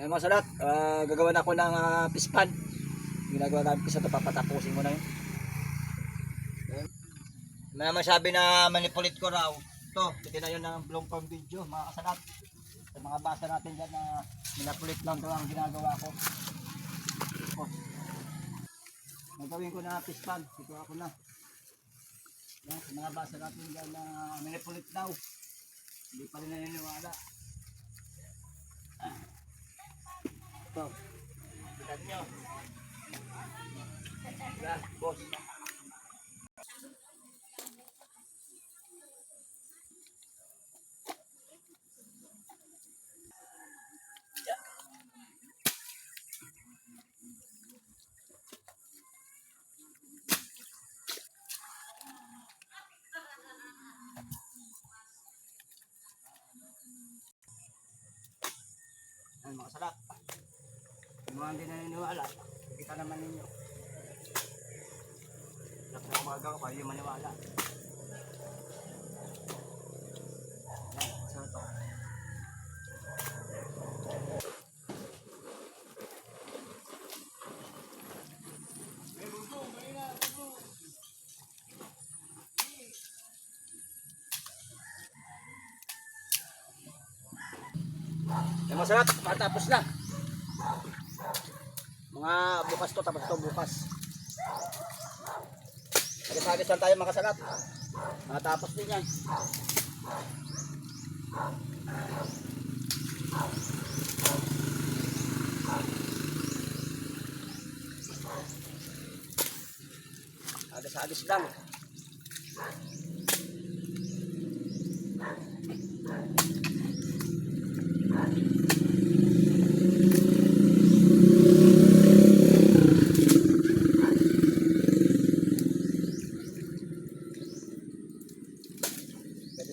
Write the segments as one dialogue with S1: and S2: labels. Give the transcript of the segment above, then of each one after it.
S1: Ayan mga salat, gagawa na ako ng pispan. Ginagawa namin pisa ito, papatapusin ko na yun. Ayan. May naman sabi na manipulit ko raw. Ito, piti na yun ng long form video mga kasalat. Sa mga basa natin dyan na manipulit lang ito ang ginagawa ko. Oh. Nagawin ko na pispan, ito ako na. Yan, sa mga basa natin dyan na manipulit daw. Hindi pa rin naniniwala. Ito. Tignan nyo. Yan, boss. Yan. Yan mga sarap. Yung mga hindi naniniwala, kita naman ninyo. Lahat na kumagawa ko, yung maniwala. Yan, masarap ito. Yan masarap, matapos na. Mga bukas to, tapos to bukas. Agad-agad lang tayo makasalat. Matapos din yan. Agad-agad lang.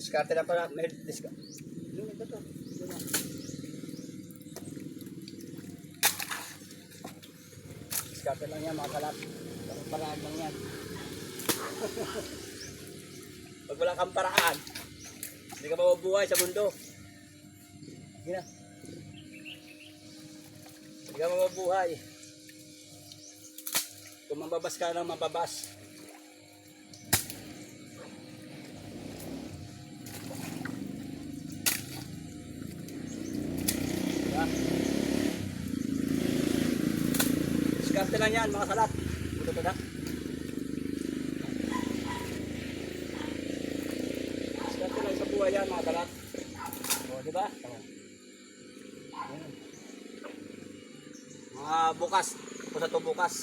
S1: Diskarte na pala, may diskarte. Diskarte lang yan mga kalat. Paraan lang yan. Pag wala kang paraan, hindi ka mabubuhay sa mundo. Hindi na. Hindi ka mabubuhay. Kung mababas ka lang, mababas. Diskarte lang yan mga salat. Ito na. Diskarte lang sa buhay yan mga salat. O diba? Mga bukas. Kung sa ito bukas.